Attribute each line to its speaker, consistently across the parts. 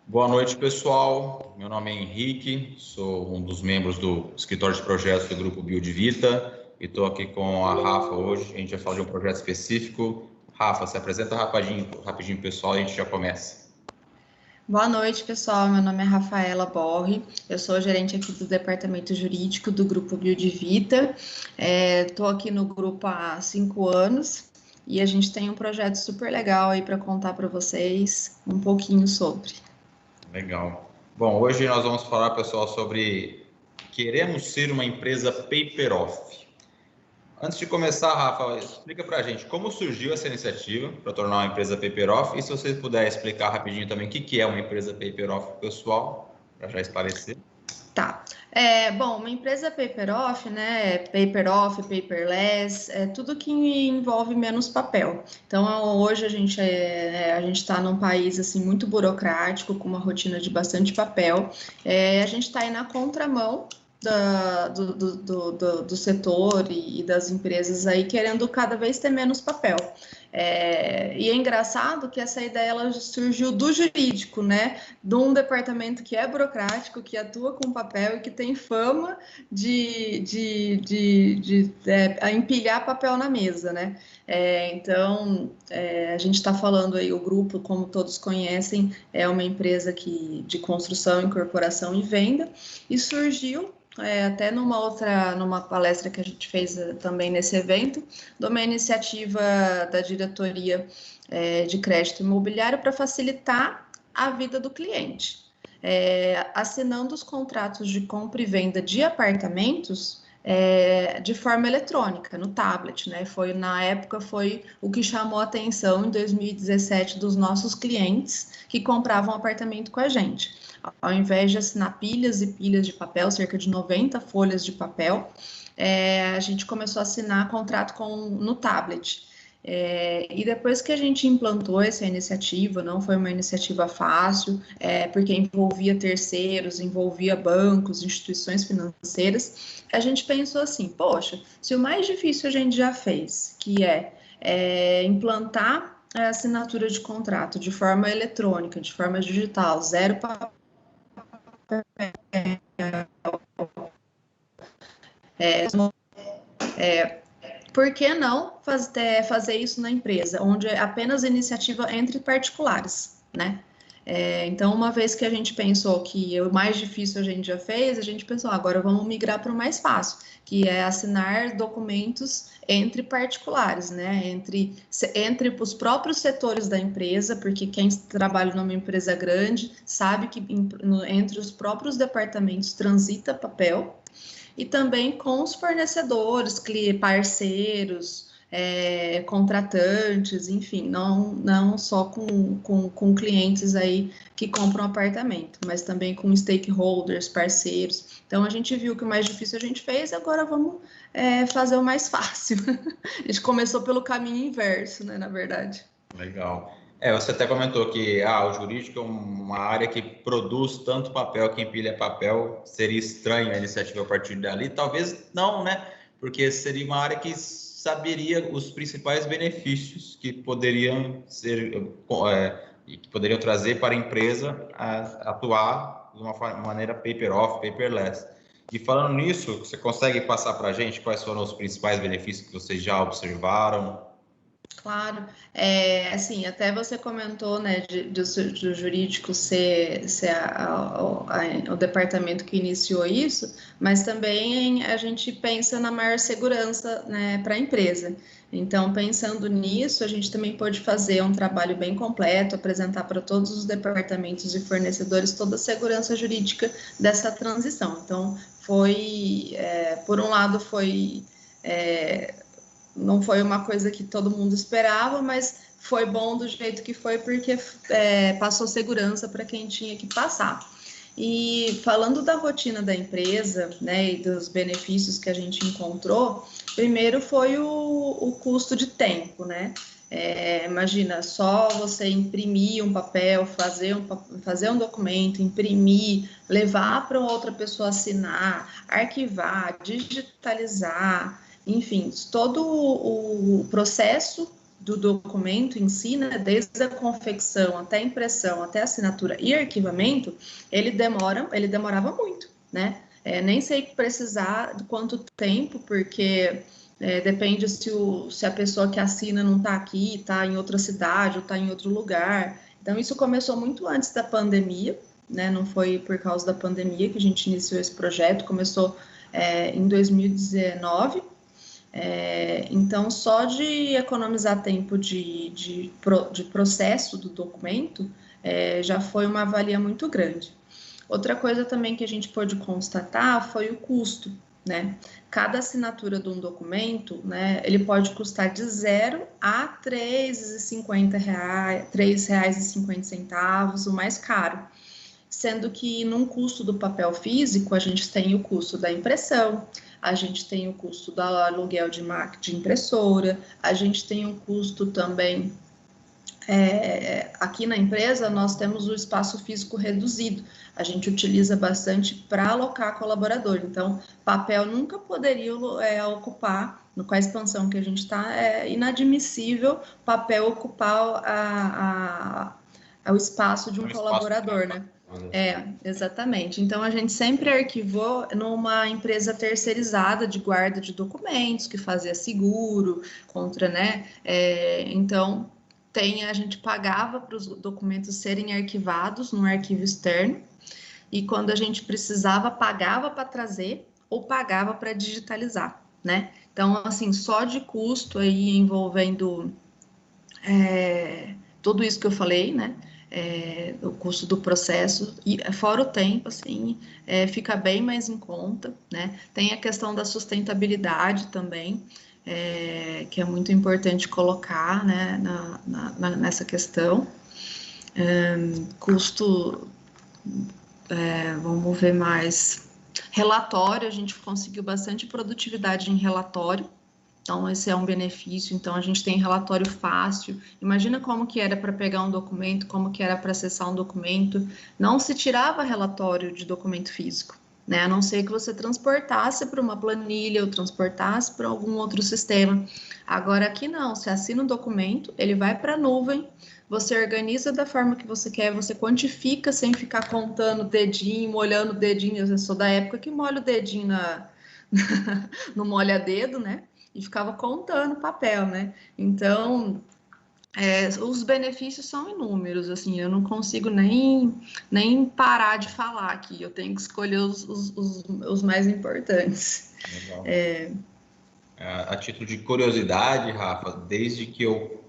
Speaker 1: Boa noite, pessoal. Meu nome é Henrique, sou um dos membros do escritório de projetos do Grupo Biodivita e estou aqui com a Rafa hoje. A gente vai falar de um projeto específico. Rafa, se apresenta rapidinho, pessoal, e a gente já começa.
Speaker 2: Boa noite, pessoal. Meu nome é Rafaela Borri, eu sou gerente aqui do departamento jurídico do Grupo Biodivita. Estou aqui no grupo há 5 anos e a gente tem um projeto super legal aí para contar para vocês um pouquinho sobre.
Speaker 1: Legal. Bom, hoje nós vamos falar, pessoal, sobre queremos ser uma empresa paper-off. Antes de começar, Rafa, explica para a gente como surgiu essa iniciativa para tornar uma empresa paper-off e se você puder explicar rapidinho também o que é uma empresa paper-off, pessoal, para já esclarecer.
Speaker 2: Tá. Bom, uma empresa paper-off, né? Paper-off, paperless, é tudo que envolve menos papel. Então, hoje a gente está num país assim muito burocrático, com uma rotina de bastante papel. A gente está aí na contramão do setor e das empresas aí querendo cada vez ter menos papel. E é engraçado que essa ideia ela surgiu do jurídico, né? De um departamento que é burocrático, que atua com papel e que tem fama de empilhar papel na mesa, né? Então, a gente está falando aí, o grupo, como todos conhecem, é uma empresa de construção, incorporação e venda, e surgiu até numa palestra que a gente fez também nesse evento, de uma iniciativa da diretoria de crédito imobiliário para facilitar a vida do cliente. Assinando os contratos de compra e venda de apartamentos de forma eletrônica, no tablet, né? Na época foi o que chamou a atenção em 2017 dos nossos clientes que compravam apartamento com a gente. Ao invés de assinar pilhas e pilhas de papel, cerca de 90 folhas de papel, a gente começou a assinar contrato no tablet. E depois que a gente implantou essa iniciativa, não foi uma iniciativa fácil, porque envolvia terceiros, envolvia bancos, instituições financeiras, a gente pensou assim, poxa, se o mais difícil a gente já fez, que é implantar a assinatura de contrato de forma eletrônica, de forma digital, zero papel, por que não fazer isso na empresa, onde é apenas iniciativa entre particulares, né? Então, uma vez que a gente pensou que o mais difícil a gente já fez, a gente pensou, agora vamos migrar para o mais fácil, que é assinar documentos entre particulares, né? Entre os próprios setores da empresa, porque quem trabalha numa empresa grande sabe que entre os próprios departamentos transita papel, e também com os fornecedores, parceiros, contratantes, enfim, não só com clientes aí que compram apartamento, mas também com stakeholders, parceiros. Então, a gente viu que o mais difícil a gente fez, agora vamos fazer o mais fácil. A gente começou pelo caminho inverso, né, na verdade.
Speaker 1: Legal. Você até comentou que o jurídico é uma área que produz tanto papel, que empilha papel, seria estranho a iniciativa a partir dali. Talvez não, né? Porque seria uma área que saberia os principais benefícios que poderiam e que poderiam trazer para a empresa atuar de uma maneira paper-off, paperless. E falando nisso, você consegue passar para a gente quais foram os principais benefícios que vocês já observaram?
Speaker 2: Claro, assim, até você comentou, né, do jurídico ser o departamento que iniciou isso, mas também a gente pensa na maior segurança, né, para a empresa. Então, pensando nisso, a gente também pode fazer um trabalho bem completo, apresentar para todos os departamentos e fornecedores toda a segurança jurídica dessa transição. Então, por um lado, não foi uma coisa que todo mundo esperava, mas foi bom do jeito que foi, porque passou segurança para quem tinha que passar. E falando da rotina da empresa, né, e dos benefícios que a gente encontrou, primeiro foi o custo de tempo, né? Imagina, só você imprimir um papel, fazer um documento, imprimir, levar para outra pessoa assinar, arquivar, digitalizar, enfim, todo o processo do documento em si, né, desde a confecção até a impressão, até a assinatura e arquivamento, ele demorava muito, né? Nem sei precisar de quanto tempo, porque depende se a pessoa que assina não está aqui, está em outra cidade ou está em outro lugar. Então, isso começou muito antes da pandemia, né? Não foi por causa da pandemia que a gente iniciou esse projeto, começou em 2019. Então, só de economizar tempo de processo do documento, já foi uma valia muito grande. Outra coisa também que a gente pôde constatar foi o custo, né? Cada assinatura de um documento, né, ele pode custar de 0 a R$ 3,50, o mais caro. Sendo que num custo do papel físico, a gente tem o custo da impressão, a gente tem o custo do aluguel de máquina de impressora, a gente tem um custo também... aqui na empresa, nós temos o espaço físico reduzido. A gente utiliza bastante para alocar colaborador. Então, papel nunca poderia ocupar, com a expansão que a gente está, é inadmissível papel ocupar o espaço de um colaborador, né? Exatamente. Então, a gente sempre arquivou numa empresa terceirizada de guarda de documentos, que fazia seguro contra, né? Então, a gente pagava para os documentos serem arquivados num arquivo externo, e quando a gente precisava, pagava para trazer ou pagava para digitalizar, né? Então, assim, só de custo aí envolvendo tudo isso que eu falei, né? O custo do processo, e fora o tempo, assim, fica bem mais em conta, né? Tem a questão da sustentabilidade também, que é muito importante colocar, né, nessa questão. Custo, vamos ver mais. Relatório, a gente conseguiu bastante produtividade em relatório, então esse é um benefício. Então a gente tem relatório fácil. Imagina como que era para pegar um documento, como que era para acessar um documento. Não se tirava relatório de documento físico, né? A não ser que você transportasse para uma planilha ou transportasse para algum outro sistema. Agora aqui não, você assina um documento, ele vai para a nuvem, você organiza da forma que você quer, você quantifica sem ficar contando o dedinho, molhando o dedinho. Eu sou da época que molha o dedinho no molha-dedo, né? E ficava contando papel, né? Então, os benefícios são inúmeros, assim, eu não consigo nem parar de falar aqui, eu tenho que escolher os mais importantes.
Speaker 1: Legal. A título de curiosidade, Rafa, desde que eu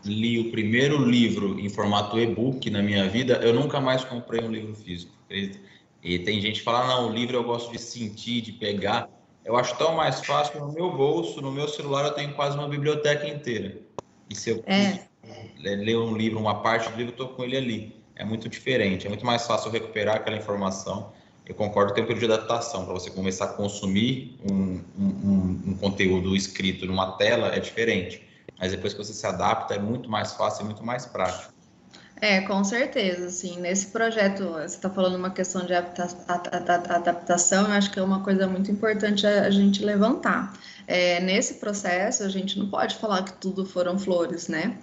Speaker 1: li o primeiro livro em formato e-book na minha vida, eu nunca mais comprei um livro físico. E tem gente que fala, não, o livro eu gosto de sentir, de pegar. Eu acho tão mais fácil no meu bolso, no meu celular eu tenho quase uma biblioteca inteira. E se eu ler um livro, uma parte do livro, eu estou com ele ali. É muito diferente, é muito mais fácil recuperar aquela informação. Eu concordo que tem um período de adaptação. Para você começar a consumir um conteúdo escrito numa tela, é diferente. Mas depois que você se adapta, é muito mais fácil e muito mais prático.
Speaker 2: Com certeza, assim, nesse projeto, você está falando uma questão de adaptação, eu acho que é uma coisa muito importante a gente levantar. Nesse processo, a gente não pode falar que tudo foram flores, né?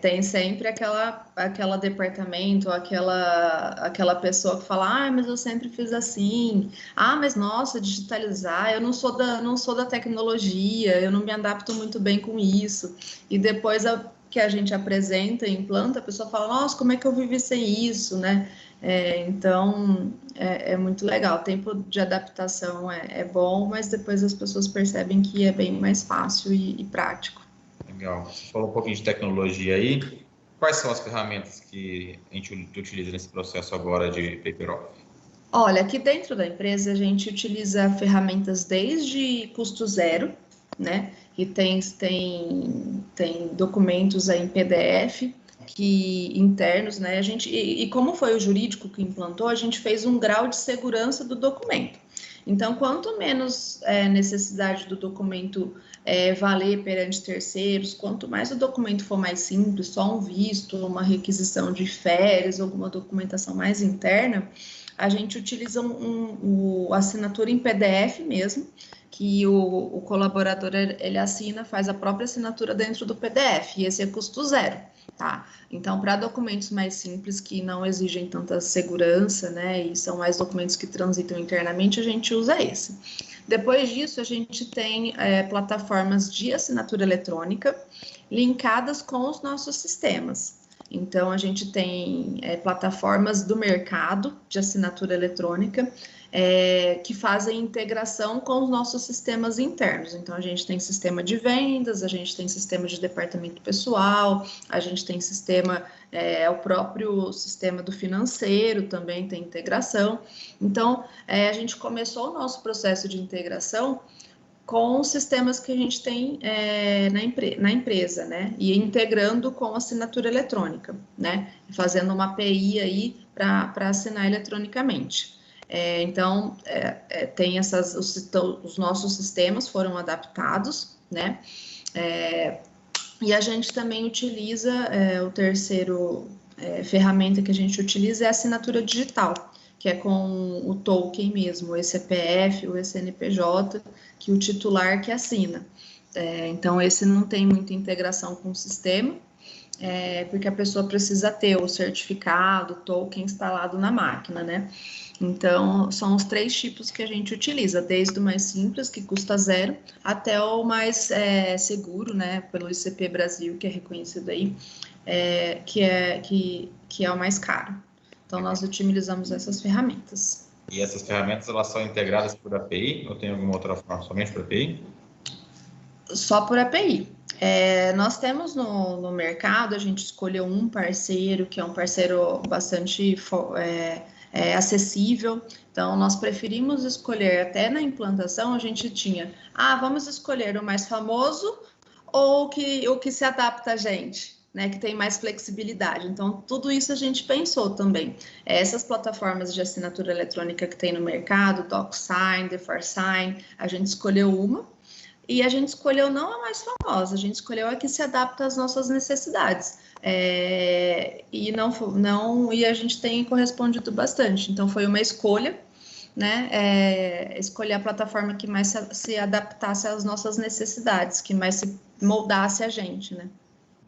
Speaker 2: Tem sempre aquela departamento, aquela pessoa que fala, mas eu sempre fiz assim, mas nossa, digitalizar, eu não sou da tecnologia, eu não me adapto muito bem com isso, e depois que a gente apresenta e implanta, a pessoa fala, nossa, como é que eu vivi sem isso, né? Então, é muito legal. O tempo de adaptação é bom, mas depois as pessoas percebem que é bem mais fácil e prático.
Speaker 1: Legal. Você falou um pouquinho de tecnologia aí. Quais são as ferramentas que a gente utiliza nesse processo agora de PaperOff?
Speaker 2: Olha, aqui dentro da empresa, a gente utiliza ferramentas desde custo zero, né? E tem documentos aí em PDF internos, né? E como foi o jurídico que implantou, a gente fez um grau de segurança do documento. Então, quanto menos necessidade do documento valer perante terceiros, quanto mais o documento for mais simples, só um visto, uma requisição de férias, alguma documentação mais interna, a gente utiliza a assinatura em PDF mesmo, que o colaborador ele assina, faz a própria assinatura dentro do PDF, e esse é custo zero, tá? Então, para documentos mais simples, que não exigem tanta segurança, né, e são mais documentos que transitam internamente, a gente usa esse. Depois disso, a gente tem plataformas de assinatura eletrônica linkadas com os nossos sistemas. Então, a gente tem plataformas do mercado de assinatura eletrônica que fazem integração com os nossos sistemas internos. Então, a gente tem sistema de vendas, a gente tem sistema de departamento pessoal, a gente tem sistema, o próprio sistema do financeiro também tem integração. Então, a gente começou o nosso processo de integração com os sistemas que a gente tem na empresa, né? E integrando com assinatura eletrônica, né? Fazendo uma API aí para assinar eletronicamente. Então, tem os nossos sistemas foram adaptados, né? E a gente também utiliza, o terceiro ferramenta que a gente utiliza é a assinatura digital, que é com o token mesmo, o eCPF, o CNPJ, que o titular que assina. Então, esse não tem muita integração com o sistema, porque a pessoa precisa ter o certificado, o token instalado na máquina, né? Então, são os 3 tipos que a gente utiliza, desde o mais simples, que custa zero, até o mais seguro, né, pelo ICP Brasil, que é reconhecido aí, que é o mais caro. Então, nós utilizamos essas ferramentas.
Speaker 1: E essas ferramentas, elas são integradas por API ou tem alguma outra forma, somente por API?
Speaker 2: Só por API. Nós temos no mercado, a gente escolheu um parceiro, que é um parceiro bastante acessível. Então, nós preferimos escolher, até na implantação, a gente tinha, vamos escolher o mais famoso ou o que se adapta a gente, né, que tem mais flexibilidade. Então, tudo isso a gente pensou também. Essas plataformas de assinatura eletrônica que tem no mercado, DocSign, TheFarSign, a gente escolheu uma, e a gente escolheu não a mais famosa, a gente escolheu a que se adapta às nossas necessidades. E a gente tem correspondido bastante. Então, foi uma escolha, né? Escolher a plataforma que mais se adaptasse às nossas necessidades, que mais se moldasse a gente, né?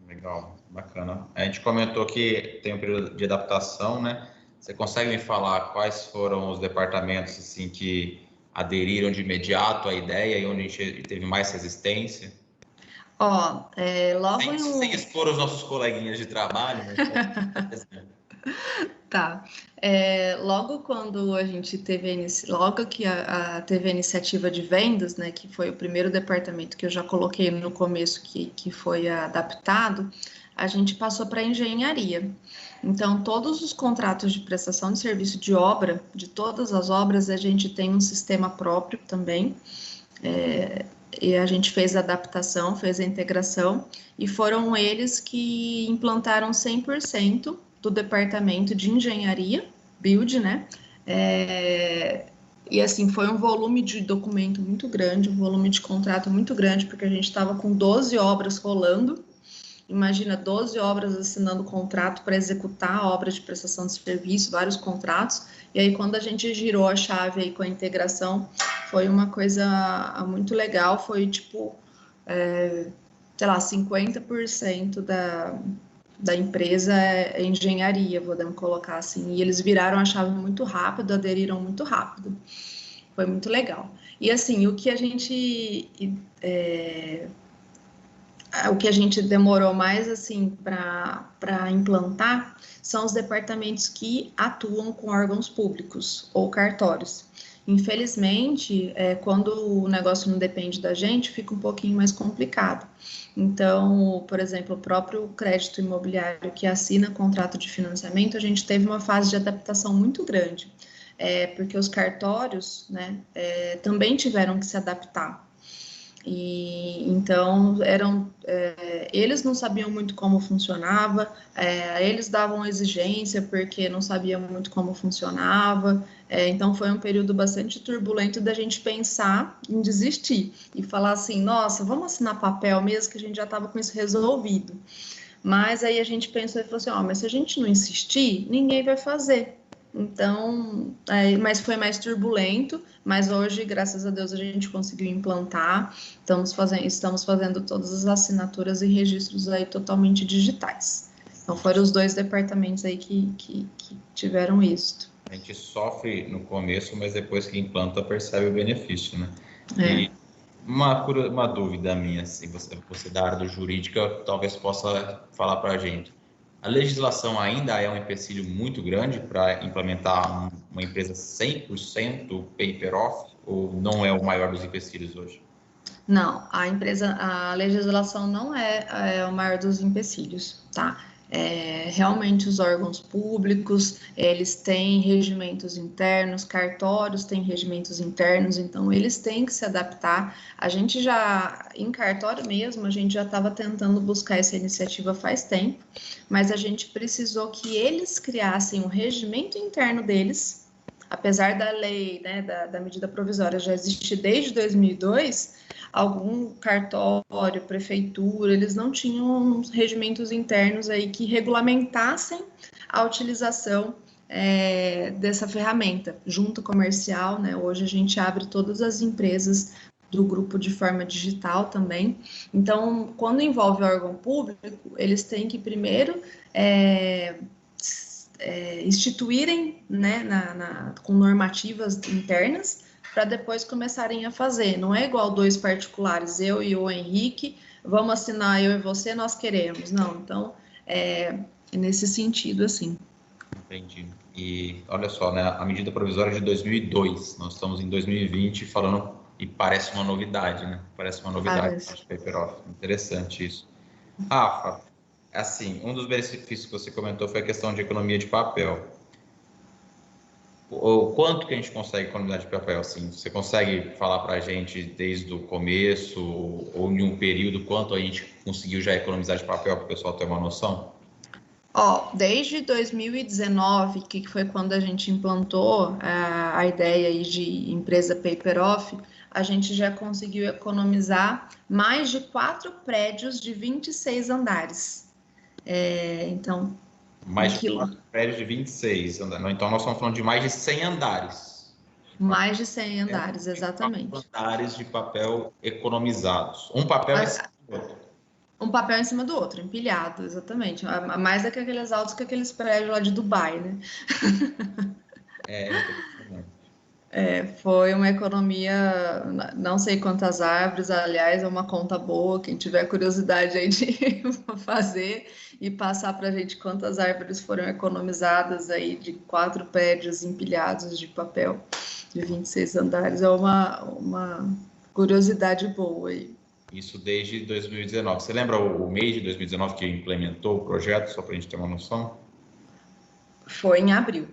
Speaker 1: Legal, bacana. A gente comentou que tem um período de adaptação, né? Você consegue me falar quais foram os departamentos assim, que aderiram de imediato à ideia e onde a gente teve mais resistência?
Speaker 2: Logo
Speaker 1: sem expor os nossos coleguinhas de trabalho, mas...
Speaker 2: Tá. Logo quando a gente teve logo que teve a iniciativa de vendas, né, que foi o primeiro departamento que eu já coloquei no começo que foi adaptado, a gente passou para engenharia. Então, todos os contratos de prestação de serviço de obra, de todas as obras, a gente tem um sistema próprio também. E a gente fez a adaptação, fez a integração, e foram eles que implantaram 100% do departamento de engenharia, build, né? E assim, foi um volume de documento muito grande, um volume de contrato muito grande, porque a gente estava com 12 obras rolando. Imagina, 12 obras assinando contrato para executar a obra de prestação de serviço, vários contratos. E aí, quando a gente girou a chave aí com a integração, foi uma coisa muito legal. Foi tipo, sei lá, 50% da empresa é engenharia, podemos colocar assim. E eles viraram a chave muito rápido, aderiram muito rápido. Foi muito legal. E assim, o que a gente demorou mais assim para implantar são os departamentos que atuam com órgãos públicos ou cartórios. Infelizmente, quando o negócio não depende da gente, fica um pouquinho mais complicado. Então, por exemplo, o próprio crédito imobiliário que assina contrato de financiamento, a gente teve uma fase de adaptação muito grande, porque os cartórios, né, também tiveram que se adaptar. E então eles não sabiam muito como funcionava, eles davam exigência porque não sabiam muito como funcionava, então foi um período bastante turbulento da gente pensar em desistir e falar assim, nossa, vamos assinar papel mesmo, que a gente já estava com isso resolvido. Mas aí a gente pensou e falou assim, mas se a gente não insistir, ninguém vai fazer. Então, mas foi mais turbulento, mas hoje, graças a Deus, a gente conseguiu implantar, estamos fazendo todas as assinaturas e registros aí totalmente digitais. Então, foram os 2 departamentos aí que tiveram êxito.
Speaker 1: A gente sofre no começo, mas depois que implanta, percebe o benefício, né?
Speaker 2: É.
Speaker 1: E uma dúvida minha, assim, você da área do jurídica, talvez possa falar para a gente. A legislação ainda é um empecilho muito grande para implementar uma empresa 100% paper-off, ou não é o maior dos empecilhos hoje?
Speaker 2: Não, a legislação não é o maior dos empecilhos, tá? Realmente os órgãos públicos, eles têm regimentos internos, cartórios têm regimentos internos, então eles têm que se adaptar. A gente já, em cartório mesmo, a gente já estava tentando buscar essa iniciativa faz tempo, mas a gente precisou que eles criassem um regimento interno deles, apesar da lei, né, da medida provisória já existir desde 2002, algum cartório, prefeitura, eles não tinham regimentos internos aí que regulamentassem a utilização dessa ferramenta. Junta comercial, né? Hoje a gente abre todas as empresas do grupo de forma digital também. Então, quando envolve órgão público, eles têm que primeiro instituírem, né, com normativas internas, para depois começarem a fazer. Não é igual 2 particulares, eu e o Henrique, vamos assinar eu e você, nós queremos. Não, então, é nesse sentido, assim.
Speaker 1: Entendi. E olha só, né, a medida provisória de 2002, nós estamos em 2020 falando, e parece uma novidade, né? Parece uma novidade de paper-off. Interessante isso. Rafa, assim, um dos benefícios que você comentou foi a questão de economia de papel. O quanto que a gente consegue economizar de papel? Assim, você consegue falar para a gente desde o começo ou em um período quanto a gente conseguiu já economizar de papel para o pessoal ter uma noção?
Speaker 2: Desde 2019, que foi quando a gente implantou a ideia aí de empresa paper-off, a gente já conseguiu economizar mais de 4 prédios de 26 andares. Então,
Speaker 1: mais de 4 prédios de 26 andares. Então, nós estamos falando de mais de 100 andares.
Speaker 2: Mais de 100 andares, exatamente.
Speaker 1: 4 andares de papel economizados. Um papel em cima do outro.
Speaker 2: Um papel em cima do outro, empilhado, exatamente. Mais do que aqueles altos que aqueles prédios lá de Dubai, né? Foi uma economia, não sei quantas árvores, aliás, é uma conta boa. Quem tiver curiosidade aí de fazer e passar para a gente quantas árvores foram economizadas aí de 4 prédios empilhados de papel de 26 andares, é uma curiosidade boa aí.
Speaker 1: Isso desde 2019. Você lembra o mês de 2019 que implementou o projeto, só para a gente ter uma noção?
Speaker 2: Foi em abril.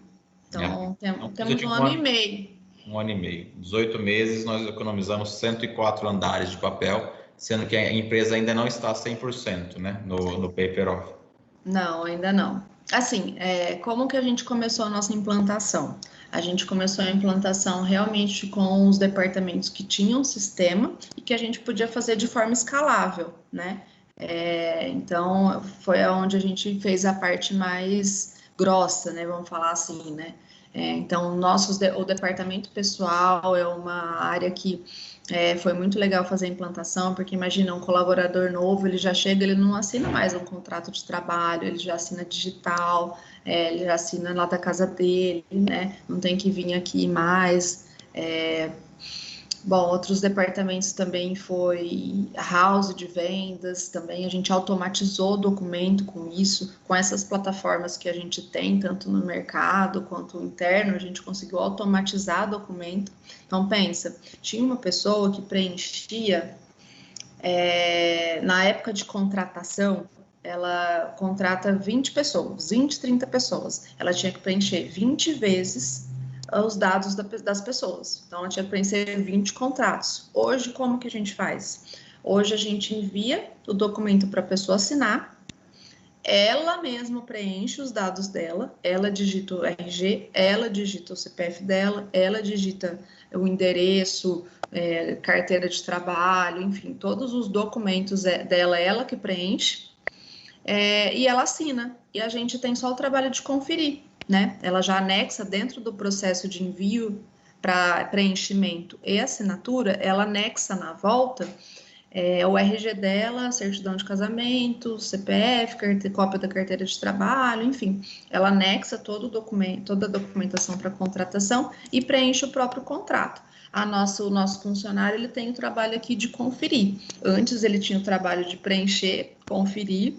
Speaker 2: Então, temos um ano e meio.
Speaker 1: Um ano e meio. 18 meses, nós economizamos 104 andares de papel, sendo que a empresa ainda não está 100%, né, no paper-off.
Speaker 2: Não, ainda não. Assim, como que a gente começou a nossa implantação? A gente começou a implantação realmente com os departamentos que tinham sistema e que a gente podia fazer de forma escalável, né? Então, foi onde a gente fez a parte mais grossa, né? Vamos falar assim, né? Então, o departamento pessoal é uma área que foi muito legal fazer a implantação, porque imagina um colaborador novo, ele já chega, ele não assina mais um contrato de trabalho, ele já assina digital, ele já assina lá da casa dele, né? Não tem que vir aqui mais. Bom, outros departamentos também foi house de vendas, também a gente automatizou o documento com isso, com essas plataformas que a gente tem, tanto no mercado quanto interno, a gente conseguiu automatizar o documento. Então, pensa, tinha uma pessoa que preenchia, na época de contratação, ela contrata 20 pessoas, 20, 30 pessoas, ela tinha que preencher 20 vezes os dados das pessoas. Então, ela tinha que preencher 20 contratos. Hoje, como que a gente faz? Hoje, a gente envia o documento para a pessoa assinar, ela mesma preenche os dados dela, ela digita o RG, ela digita o CPF dela, ela digita o endereço, carteira de trabalho, enfim, todos os documentos dela, ela que preenche, e ela assina. E a gente tem só o trabalho de conferir. né? Ela já anexa dentro do processo de envio para preenchimento e assinatura, ela anexa na volta o RG dela, certidão de casamento, CPF, cópia da carteira de trabalho, enfim, ela anexa todo o documento, toda a documentação para contratação e preenche o próprio contrato. O nosso funcionário ele tem o trabalho aqui de conferir. Antes ele tinha o trabalho de preencher, conferir,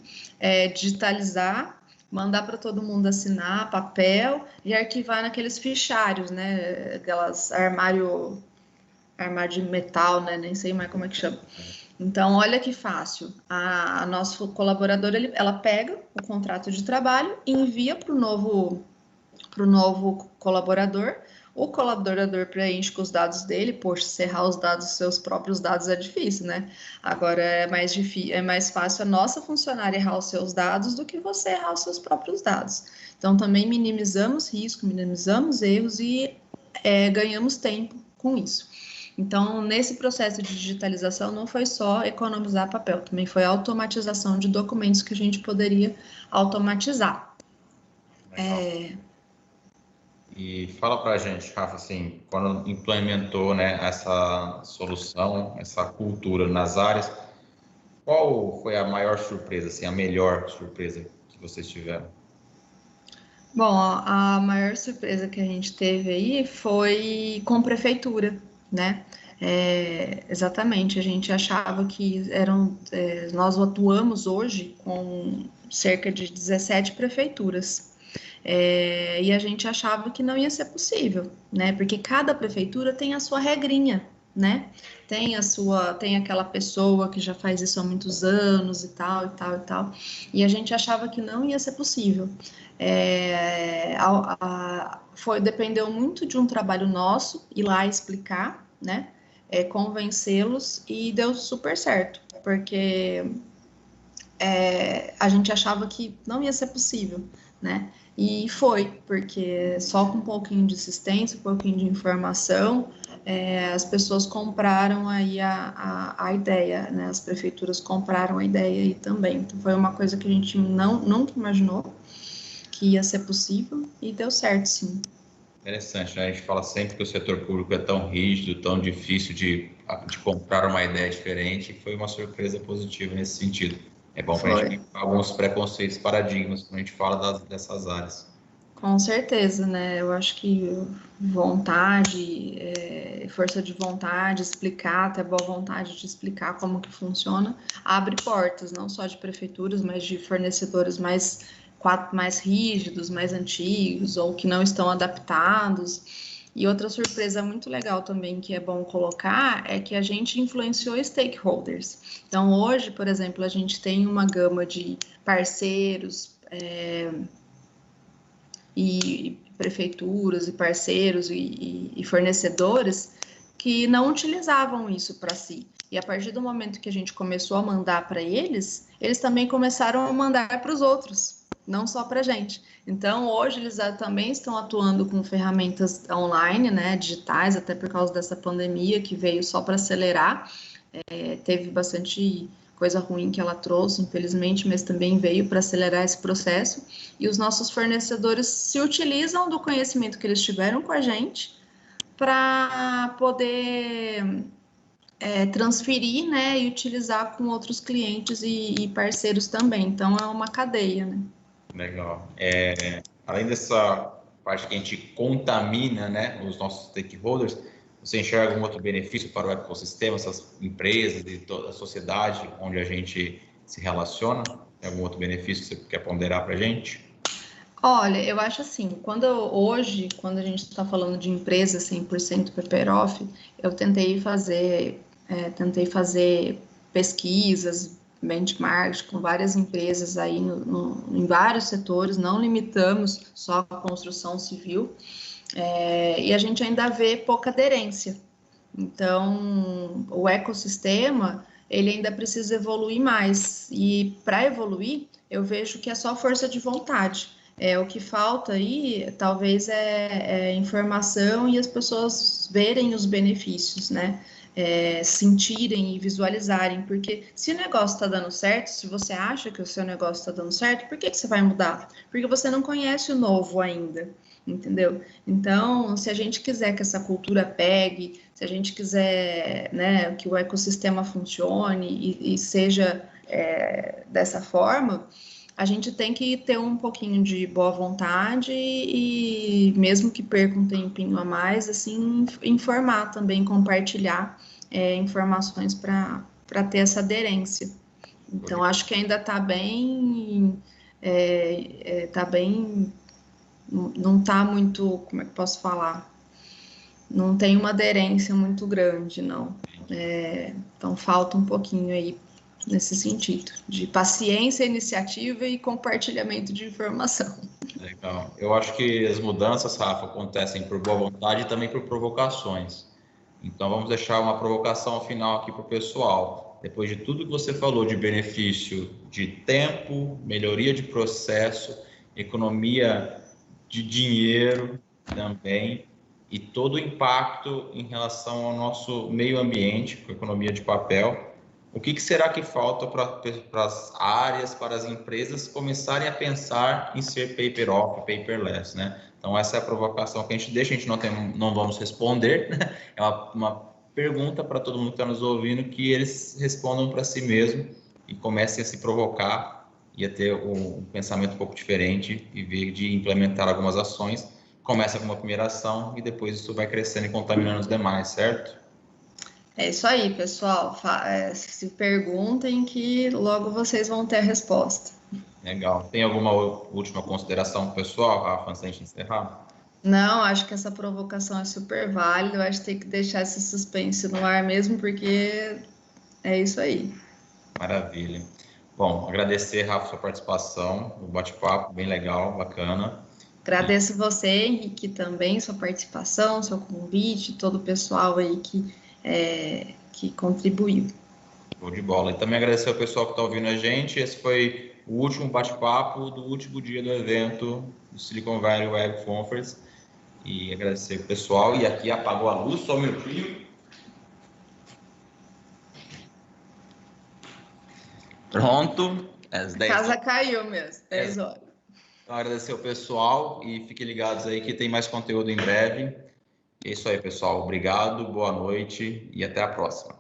Speaker 2: digitalizar, mandar para todo mundo assinar, papel e arquivar naqueles fichários, né? Aquelas armário de metal, né? Nem sei mais como é que chama. Então, olha que fácil. A nosso colaborador, ela pega o contrato de trabalho e envia para o novo colaborador. O colaborador preenche com os dados dele. Poxa, serrar os seus próprios dados é difícil, né? Agora é mais fácil a nossa funcionária errar os seus dados do que você errar os seus próprios dados. Então, também minimizamos risco, minimizamos erros e ganhamos tempo com isso. Então, nesse processo de digitalização, não foi só economizar papel, também foi a automatização de documentos que a gente poderia automatizar.
Speaker 1: E fala para a gente, Rafa, assim, quando implementou, né, essa solução, essa cultura nas áreas, qual foi a maior surpresa, assim, a melhor surpresa que vocês tiveram?
Speaker 2: Bom, a maior surpresa que a gente teve aí foi com prefeitura, né? Exatamente, a gente achava que nós atuamos hoje com cerca de 17 prefeituras. E a gente achava que não ia ser possível, né? Porque cada prefeitura tem a sua regrinha, né? Tem aquela pessoa que já faz isso há muitos anos e tal, e tal, e tal. E a gente achava que não ia ser possível. Dependeu muito de um trabalho nosso, ir lá explicar, né? Convencê-los e deu super certo, porque a gente achava que não ia ser possível, né? E foi, porque só com um pouquinho de assistência, um pouquinho de informação, as pessoas compraram aí a ideia, né? As prefeituras compraram a ideia aí também. Então, foi uma coisa que a gente nunca imaginou que ia ser possível e deu certo, sim.
Speaker 1: Interessante, né? A gente fala sempre que o setor público é tão rígido, tão difícil de comprar uma ideia diferente, e foi uma surpresa positiva nesse sentido. É bom para a gente quebrar alguns preconceitos, paradigmas, quando a gente fala dessas áreas.
Speaker 2: Com certeza, né? Eu acho que vontade, força de vontade, explicar, ter boa vontade de explicar como que funciona, abre portas, não só de prefeituras, mas de fornecedores mais rígidos, mais antigos, ou que não estão adaptados. E outra surpresa muito legal também que é bom colocar é que a gente influenciou stakeholders. Então, hoje, por exemplo, a gente tem uma gama de parceiros, e prefeituras e parceiros e fornecedores que não utilizavam isso para si. E a partir do momento que a gente começou a mandar para eles, eles também começaram a mandar para os outros, não só para a gente. Então, hoje eles também estão atuando com ferramentas online, né, digitais, até por causa dessa pandemia que veio só para acelerar. Teve bastante coisa ruim que ela trouxe, infelizmente, mas também veio para acelerar esse processo. E os nossos fornecedores se utilizam do conhecimento que eles tiveram com a gente para poder transferir, né, e utilizar com outros clientes e parceiros também. Então, é uma cadeia, né?
Speaker 1: Legal. Além dessa parte que a gente contamina, né, os nossos stakeholders, você enxerga algum outro benefício para o ecossistema, essas empresas e toda a sociedade onde a gente se relaciona? Tem algum outro benefício que você quer ponderar para a gente?
Speaker 2: Olha, eu acho assim, quando a gente está falando de empresa 100% paper off, eu tentei fazer pesquisas, benchmarks com várias empresas aí em vários setores, não limitamos só a construção civil, e a gente ainda vê pouca aderência. Então, o ecossistema, ele ainda precisa evoluir mais, e para evoluir, eu vejo que é só força de vontade. O que falta aí, talvez, é informação e as pessoas verem os benefícios, né? sentirem e visualizarem, porque se o negócio está dando certo, se você acha que o seu negócio está dando certo, por que você vai mudar? Porque você não conhece o novo ainda, entendeu? Então, se a gente quiser que essa cultura pegue, se a gente quiser, né, que o ecossistema funcione e seja dessa forma, a gente tem que ter um pouquinho de boa vontade e mesmo que perca um tempinho a mais, assim, informar também, compartilhar informações para ter essa aderência. Então, acho que ainda está bem, não está muito, como é que posso falar? Não tem uma aderência muito grande, não. Então, falta um pouquinho aí nesse sentido, de paciência, iniciativa e compartilhamento de informação.
Speaker 1: Legal. Eu acho que as mudanças, Rafa, acontecem por boa vontade e também por provocações. Então, vamos deixar uma provocação final aqui para o pessoal. Depois de tudo que você falou de benefício de tempo, melhoria de processo, economia de dinheiro também, e todo o impacto em relação ao nosso meio ambiente, com a economia de papel, o que será que falta para as áreas, para as empresas começarem a pensar em ser paper off, paperless, né? Então, essa é a provocação que a gente deixa, a gente não vamos responder, né? É uma pergunta para todo mundo que está nos ouvindo, que eles respondam para si mesmo e comecem a se provocar e a ter um pensamento um pouco diferente e ver de implementar algumas ações. Começa com uma primeira ação e depois isso vai crescendo e contaminando os demais, certo?
Speaker 2: É isso aí, pessoal. Se perguntem que logo vocês vão ter a resposta.
Speaker 1: Legal. Tem alguma última consideração pessoal, Rafa, antes da gente encerrar?
Speaker 2: Não, acho que essa provocação é super válida. Eu acho que tem que deixar esse suspense no ar mesmo, porque é isso aí.
Speaker 1: Maravilha. Bom, agradecer, Rafa, sua participação, o bate-papo bem legal, bacana.
Speaker 2: Agradeço você, Henrique, também, sua participação, seu convite, todo o pessoal aí que contribuiu.
Speaker 1: Show de bola. E também agradecer ao pessoal que está ouvindo a gente. Esse foi o último bate-papo do último dia do evento do Silicon Valley Web Conference. E agradecer o pessoal. E aqui apagou a luz, só um minutinho. Pronto. Às 10
Speaker 2: A casa caiu mesmo, 10 horas.
Speaker 1: Então, agradecer o pessoal e fiquem ligados aí que tem mais conteúdo em breve. É isso aí, pessoal. Obrigado, boa noite e até a próxima.